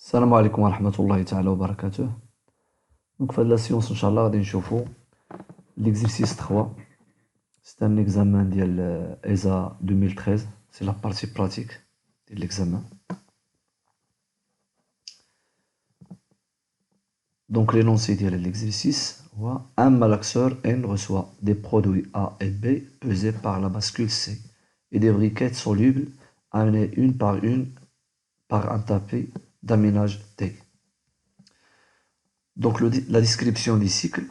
السلام عليكم ورحمة الله تعالى وبركاته. دونك في هاد لا سيونس ان شاء الله غادي نشوفو ليكزيرسيس 3. سي ان اكزامان ديال ايزا 2013. سي لا بارتي براتيك ديال ليكزامان. دونك لينونسي ديال ليكزيرسيس هو un malaxeur N reçoit des produits A et B pesés par la bascule C et des briquettes solubles amenées une par un tapis d'aminage T. Donc la description du cycle,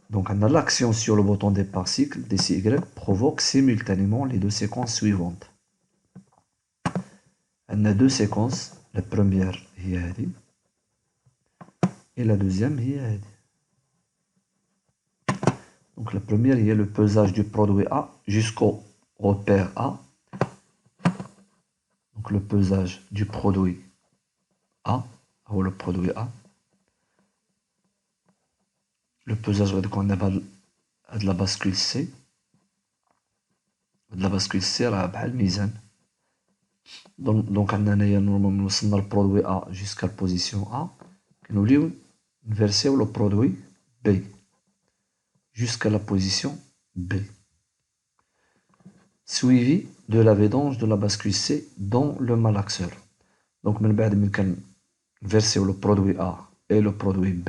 donc on a l'action sur le bouton départ cycle DCY provoque simultanément les deux séquences suivantes. On a deux séquences, la première est et la deuxième est. Donc la première est le pesage du produit A jusqu'au repère A. Donc le pesage du produit A, ou le produit A. Le pesage qu'on a de la bascule C. De la bascule C à la mise. Donc on a normalement le produit A jusqu'à la position A. Nous allons inverser le produit B jusqu'à la position B. Suivi de la vidange de la bascule C dans le malaxeur. Donc nous allons inverser le produit A et le produit B.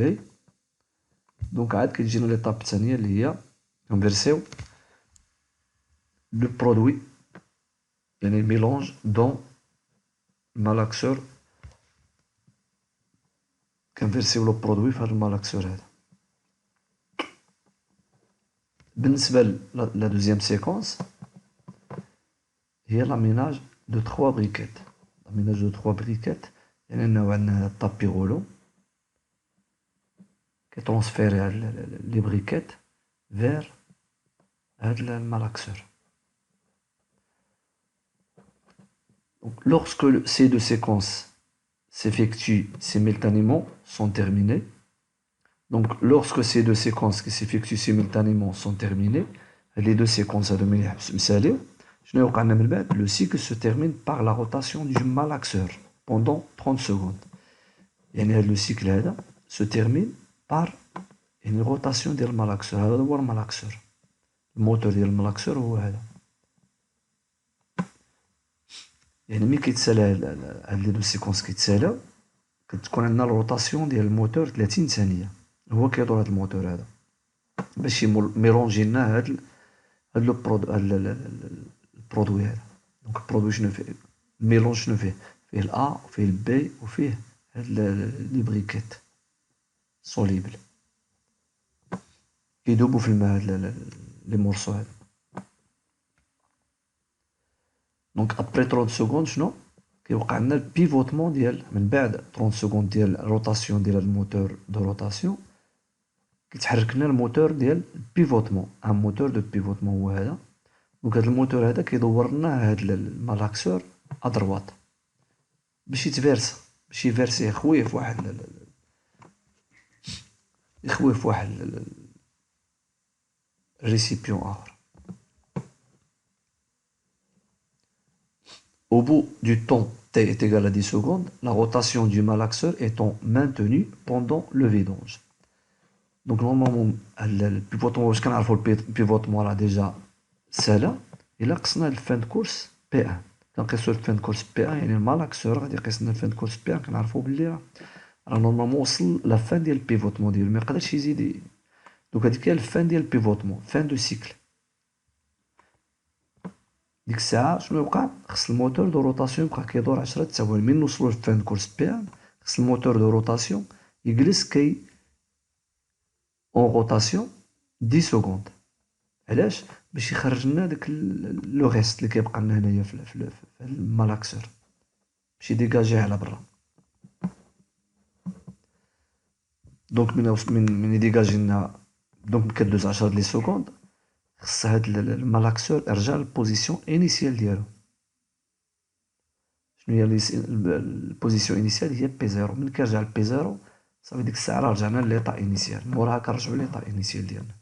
Donc à l'étape dernière, il y a inverser le produit, le mélange dans le malaxeur. Inverser le produit dans le malaxeur. La deuxième séquence est l'aménage de trois briquettes. L'aménage de trois briquettes, il y a un tapis roulant qui transfère les briquettes vers le malaxeur. Donc, lorsque ces deux séquences s'effectuent simultanément, sont terminées. Donc, lorsque ces deux séquences qui s'effectuent simultanément sont terminées, les deux séquences le cycle se termine par la rotation du malaxeur pendant 30 secondes. Et le cycle se termine par une rotation du malaxeur. Le moteur du malaxeur هو هذا. يعني ملي كيتسالى هاد لي دو سيكونس كيتسالاو كتكون عندنا الروتاسيون ديال الموتور 30 ثانيه. هو كيدور هاد الموتور هذا باش ميلونجي لنا هاد البرودوي هذا. دونك البرودوي شنو فيه؟ الميلونج شنو فيه؟ فيه الأ وفيه البي وفيه هاد لي بريكيت سوليبل كيدوبو في الماء هاد لي مورسو هاد. دونك ابري 30 سكوند شنو كيوقع لنا البيفوتمون ديال من بعد 30 سكوند ديال الروتاسيون ديال الموتور دو روتاسيون كيتحرك لنا الموتور ديال البيفوتمون. ان موتور دو بيفوتمون هو هذا. دونك هذا الموتور هذا كيدور لنا هاد المالاكسور ادروات باش يتفيرس باش يفيرسي يخويه في واحد الريسيبيون اخر. Au bout du temps t est égal à 10 secondes, la rotation du malaxeur étant maintenue pendant le vidange. Donc normalement le pivotement واش كنعرفوا البيفوتمون راه ديجا سالا الا قسنا الفان كورس بي 1 كنقيسوا الفان كورس بي 1 يعني المالاكسور غادي يقيس لنا الفان كورس بي 1 كنعرفوا باللي راه نورمالمون وصل لا فان ديال البيفوتمون ديالو ما يقدرش يزيد. دونك هذيك هي الفان ديال البيفوتمون فان دو سيكل. ديك الساعه شنو يوقع؟ خص الموتور دو روتاسيون يبقى كيدور 10 ثواني. من نوصلوا للفان كورس بي 1 خص الموتور دو روتاسيون يجلس كي اون روتاسيون 10 سكوند. علاش؟ باش يخرج لنا داك لو ريست اللي كيبقى لنا هنايا في المالاكسور باش يديجاجيه على برا. دونك من يديجاجي لنا دونك كدوز 10 لي سكوند خص هاد المالاكسور يرجع للبوزيسيون انيسيال ديالو. شنو هي البوزيسيون انيسيال؟ هي بي زيرو. من كيرجع لبي زيرو صافي ديك الساعه راه رجعنا لليطا انيسيال. موراها كنرجعو لليطا انيسيال ديالنا.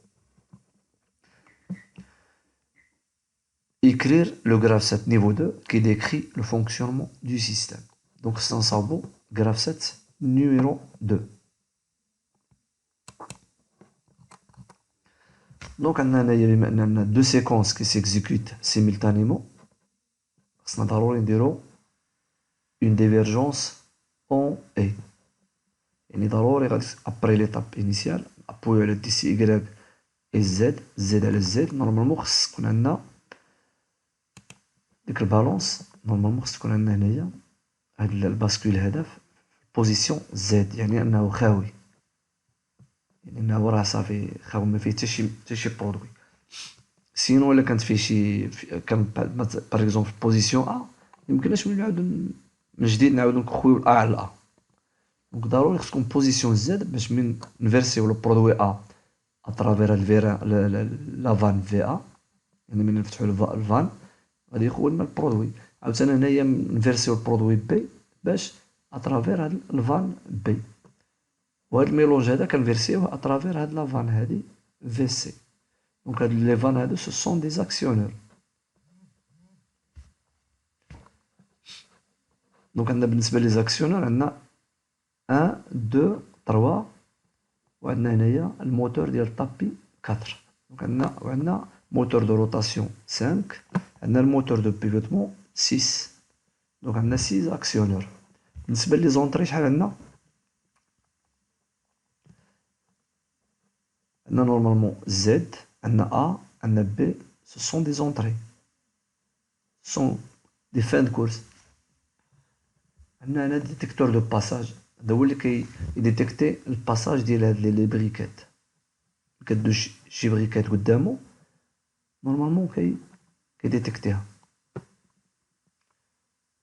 Écrire le graphe 7 niveau 2 qui décrit le fonctionnement du système. دونك خصنا نصاوبو graph 7 numéro 2. دونك عندنا هنايا بما ان عندنا دو سيكونس كي سيكزيكوت سيمultanément خصنا ضروري نديرو اون ديفيرجونس اون اي، يعني ضروري غادي ابري ليتاب انيسيال ابويو على دي سي ايكغيك اي زد زد على زد. نورمالمون خص تكون عندنا ديك البالونس، نورمالمون خص تكون عندنا هنايا هاد الباسكول هذا في بوزيسيون زد، يعني انه خاوي، يعني انه راه صافي خاوي ما فيه حتى شي برودوي. سينو الا كانت فيه شي كان باغ اكزومبل في بوزيسيون ا يمكنناش نعاودو من جديد نعاودو نخويو ا على ا. دونك ضروري خص تكون بوزيسيون زد باش من نفيرسيو لو برودوي ا اترافير الفيرا لا فان في ا، يعني من نفتحو الفان غادي يخول لنا البرودوي. عاوتاني هنايا نفيرسيو البرودوي بي باش اترافير هاد الفان بي، وهاد الميلونج هذا كنفيرسيوه اترافير هاد لا فان هادي في سي. دونك هاد لي فان هادو سو سون دي زاكسيونور. دونك عندنا بالنسبه لي زاكسيونور عندنا 1 2 3، وعندنا هنايا الموتور ديال الطابي 4. دونك عندنا موتور دو روتاسيون 5، عندنا الموتور دو بيفوتمون 6. دونك عندنا 6 اكسيونور. بالنسبه لي زونطري شحال عندنا نورمالمون زد، عندنا ا، عندنا بي، سو سون دي زونطري، سون دي فان دو كورس. عندنا هنا ديتيكتور دو باساج، هذا هو اللي كيديتيكتي الباساج ديال هاد لي بريكات. كدوز شي بريكات قدامو نورمالمون كيديتيكتيها.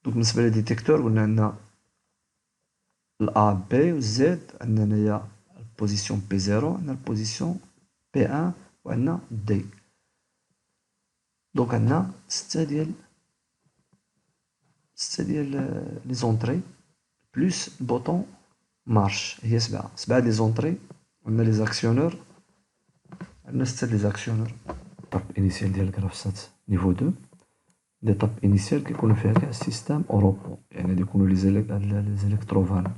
دونك بالنسبه للديتيكتور قلنا عندنا الA B و Z، عندنا هنايا البوزيسيون P0، عندنا البوزيسيون P1 وعندنا D. دونك عندنا ستة ديال لي زونطري بلوس البوطون مارش، هي سبعة لي زونطري. عندنا لي زاكسيونور، عندنا ستة لي زاكسيونور. طاب انيسيال ديال الكرافسات نيفو 2، ليطاب انيسيال كيكونو فيها كاع السيستام اوروبو، يعني غادي يكونو لي زيليكتروفان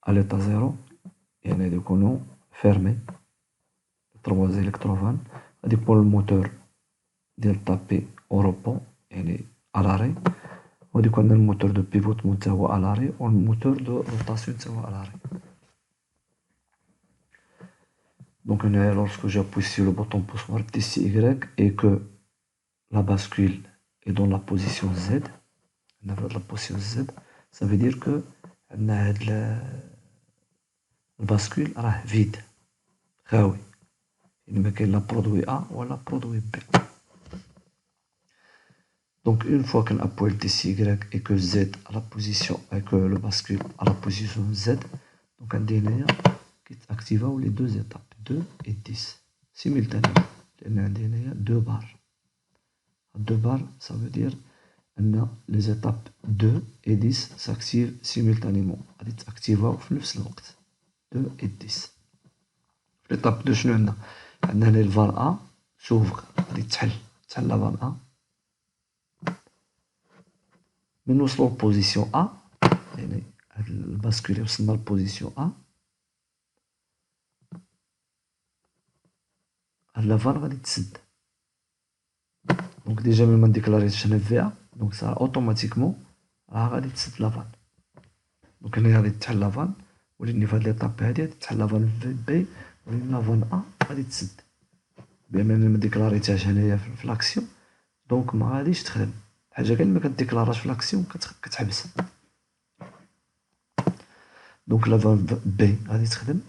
à l'état 0، يعني غادي يكونو فيرمي 3 زيليكتروفان. غادي يكون الموتور ديال الطابي اوروبو يعني الاري، وغادي يكون عندنا الموتور دو بيفوتمون حتى هو الاري، والموتور دو روتاسيون حتى هو الاري. دونك هنايا lorsque j'appuie sur le bouton poussoir ici Y et que la bascule est dans la position Z، عندنا في هاد la position Z، ça veut dire que عندنا هاد الباسكول راه فيد خاوي، يعني ما كاين لا برودوي ا ولا برودوي بي. Donc une fois qu'on appuie le TCY et que Z à la position, et que le bascule à la position Z, donc on active les deux étapes 2 et 10 simultanément. On a 2 barres. 2 barres, ça veut dire que les étapes 2 et 10 s'activent simultanément. On active au même temps. 2 et 10. L'étape 2, شنو عندنا؟ عندنا هنا الفان A s'ouvre، غادي تحل لا فان A. من نوصلو لبوزيسيون A، يعني هاد الباسكولي وصلنا لبوزيسيون A، هاد لافان غادي تسد. دونك ديجا ملي ما نديكلاريتش هنا في A، دونك صا اوتوماتيكمون راه غادي تسد لافان. دونك هنا غادي تحل لافان، ولكن في هاد ليطاب هادي غادي تحل لافان في بي، ولكن لافان A غادي تسد. بما انني ما ديكلاريتهاش هنايا في لاكسيون، دونك ما غاديش تخدم. حاجه كاع ما كديكلاراش في لاكسيون كتحبس. دونك لافان بي غادي تخدم،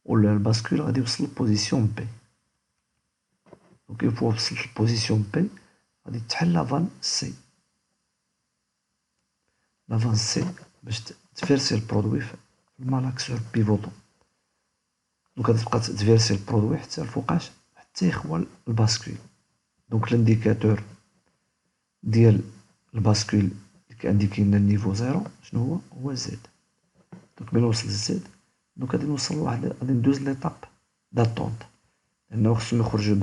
ولا الباسكول غادي يوصل لبوزيسيون بي. دونك اون فوا وصلت لبوزيسيون بي غادي تحل لافان سي. لافان سي باش تفيرسي البرودوي في المالاكسور بيفوتون. دونك غادي تبقى تفيرسي البرودوي حتى الفوقاش، حتى يخوى الباسكول. دونك الانديكاتور ديال الباسكول اللي كانديكي لنا النيفو زيرو شنو هو زد. دونك ملي وصل للزد، دونك غادي نوصل لواحد، غادي ندوز ليطاب داتونط، لأنه خصهم يخرجو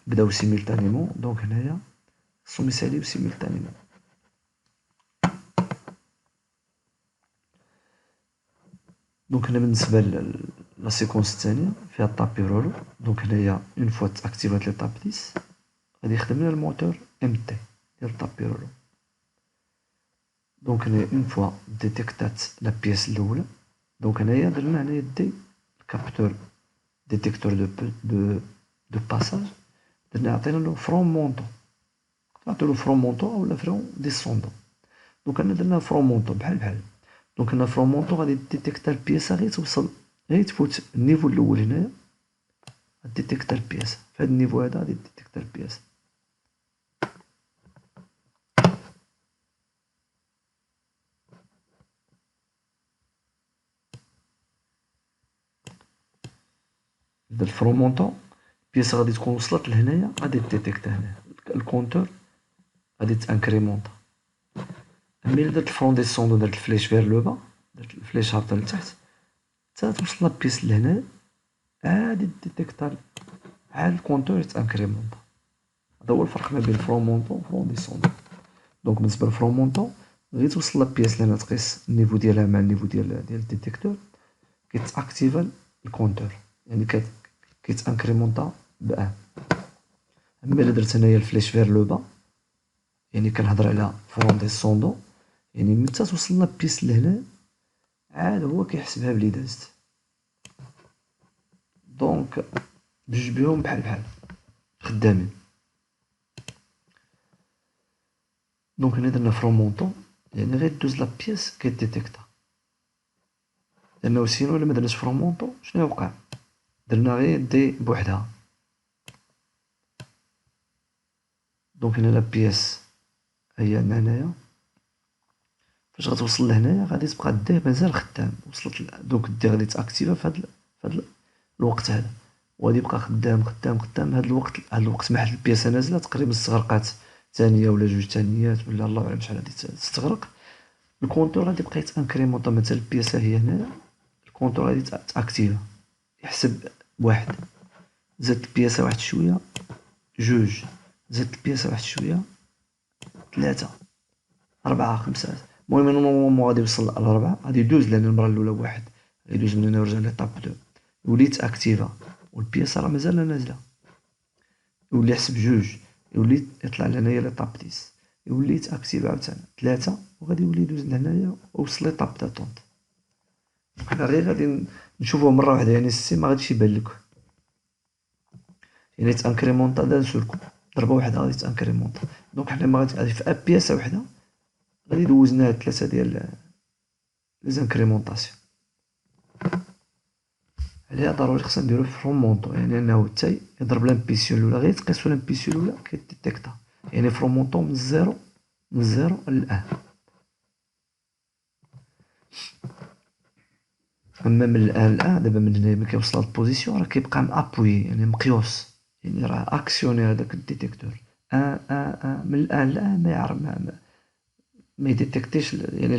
بداو سيمultanément. دونك هنايا خصهم يساليو سيمultanément. دونك هنا بالنسبة لا سيكونس الثانية فيها الطابي رولو. دونك هنايا اون فوا تاكتيفات ليطاب 10 غادي يخدم لنا الموتور ام تي ديال الطابي رولو. دونك هنايا اون فوا ديتيكتات لا بياس الأولى، دونك هنايا درنا هنايا دي كابتور ديتيكتور دو باساج، درنا عطينا له فرون مونطون، نعطيو له فرون مونطون اولا فرون ديسوندون. دونك هنا درنا فرون مونطون بحال دونك هنا فرون مونطون غادي ديتيكتا البياسة غير توصل غير تفوت النيفو الأول هنايا ديتيكتا البياسة، في هاد النيفو هذا غادي ديتيكتا البياسة. در الفرون مونطون البياسة غادي تكون وصلت لهنايا غادي ديتيكتا هنايا الكونتور غادي تانكريمونطا. مي إلا درت الفرون ديسوندون درت الفليش فير لو با، درت الفليش هابطة لتحت حتى توصل البيس لهنايا عادي ديتيكتا عاد الكونتور يتانكريمونطا. هذا هو الفرق ما بين فرون مونطون و فرون ديسوندون. دونك بالنسبة للفرون مونطون غير توصل لابياس لهنا تقيس النيفو ديالها مع النيفو ديال الديتيكتور كيتاكتيفا الكونتور، يعني كيتانكريمونطا بأن. اما الا درت هنايا الفليش فير لو با يعني كنهضر على فرون ديسوندون، يعني متى توصل لابيس لهنا عاد هو كيحسبها بلي دازت. دونك بجوج بهم بحال خدامين. دونك هنا درنا فرون مونطون يعني غير دوز لا بياس كيديتيكتا، لانه سينو الا مدرناش فرون مونطون شنو يوقع؟ درنا غير دي بوحدها. دونك هنا لا بياس هي عندنا هنايا فاش غتوصل لهنايا غادي تبقى دي مازال خدام وصلت دونك دي غادي تاكتيفا فهاد الوقت هذا وغادي يبقى خدام هاد الوقت ما حد البياسه نازله تقريبا استغرقات ثانيه ولا جوج ثانيات ولا الله اعلم شحال غادي تستغرق. الكونتور غادي يبقى يتانكريمونطا مثلا البياسه هي هنايا الكونتور غادي تاكتيفا يحسب واحد، زادت البياسه واحد شويه جوج، زادت البياسه واحد شويه ثلاثه أربعة خمسة. المهم نورمالمون غادي يوصل لربعة غادي يدوز لأن المرة الأولى واحد غادي يدوز من هنا ويرجع ليطاب دو يولي تاكتيفا والبياسة راه مازال نازلة يولي يحسب جوج يولي يطلع لهنايا ليطاب 10 يولي تاكتيفا عاوتاني ثلاثة وغادي يولي يدوز لهنايا ووصل ليطاب داتونت. حنا غير غادي نشوفوه مرة واحدة يعني السي ما غاديش يبان لك يعني تانكريمونطا دان سولكو ضربة واحدة غادي تانكريمونطا. دونك حنا ما غادي في بياسة وحدة غادي دوزنا هاد ثلاثة ديال لي زانكريمونطاسيون. عليها ضروري خصنا نديرو فرون مونطون يعني انه حتى يضرب لامبيسيون الاولى غير تقيسو لامبيسيون الاولى كيديتيكتا يعني فرون مونطون من الزيرو للان. اما من الان دابا من هنا ملي كيوصل للبوزيسيون راه كيبقى مابوي يعني مقيوس يعني راه اكسيوني هذاك الديتيكتور من الان ما يعرف ما يديتيكتيش يعني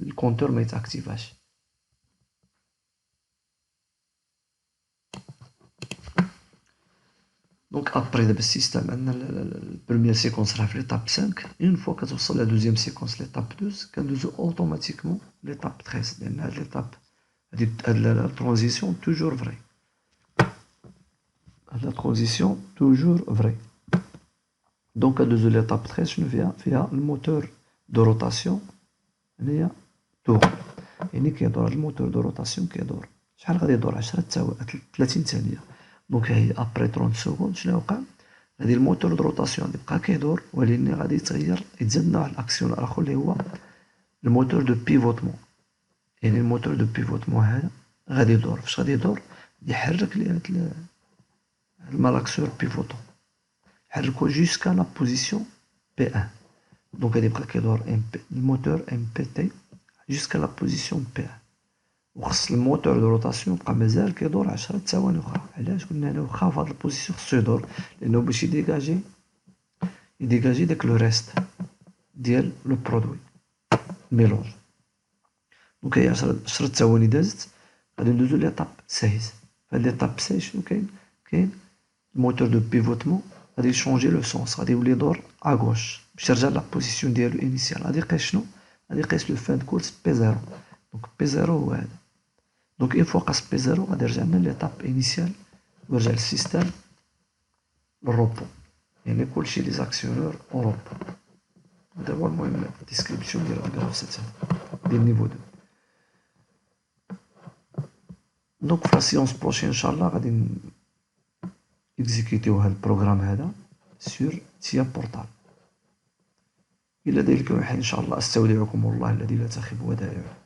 الكونتور ما يتاكتيفاش. دونك ابري دابا السيستم عندنا البروميير سيكونس راه في ليطاب 5 اون فوا كتوصل لا دوزيام سيكونس ليطاب 12 كندوزو اوتوماتيكمون ليطاب 13 لان هاد ليطاب هاد لا ترانزيسيون توجور فري هاد لا ترانزيسيون توجور فري. دونك كندوزو ليطاب 13 شنو فيها الموتور دو روتاسيون هنايا دور يعني كيدور هاد الموتور دو روتاسيون كيدور شحال غادي يدور 10 30 ثانيه. دونك هي ابري 30 سكوند شنو وقع غادي الموتور دو روتاسيون يبقى كيدور ولكن غادي يتغير يتزاد واحد الاكسيون اخر اللي هو الموتور دو بيفوتمون يعني الموتور دو بيفوتمون هذا غادي يدور فاش غادي يدور يحرك لي هاد المالاكسور بيفوتون يحركو جوسكا لا بوزيسيون بي 1. دونك غادي يبقى كيدور الموتور ام بي تي جوسكا لا بوزيسيون بي 1 وخص الموتور دو روتاسيون يبقى مازال كيدور 10 ثواني اخرى. علاش قلنا انا واخا في هاد البوزيسيون خصو يدور لانه باش يديجاجي داك لو ريست ديال لو برودوي ميلونج. دونك هي 10 ثواني دازت غادي ندوزو ليطاب 16. فهاد ليطاب 16 شنو كاين الموتور دو بيفوتمون غادي يشونجي لو سونس غادي يولي يدور اغوش باش يرجع لا بوزيسيون ديالو انيسيال غادي يقيس شنو غادي يقيس لو فان كورس بي 0. دونك بي 0 هو هذا دونك اون فوا قاس بي زيرو غادي يرجعنا ليطاب انيسيال ويرجع للسيستم للروبو، يعني كلشي لي زاكسيونور اون روبو. هذا هو المهم ديسكريبسيون ديال الجراف ديال نيفو 2. دونك في لا سيونس بروشين ان شاء الله غادي اكزيكيوتيو هاد البروغرام هذا سور تيا بورتال. الى ذلك الحين ان شاء الله استودعكم الله الذي لا تخيب ودائعه.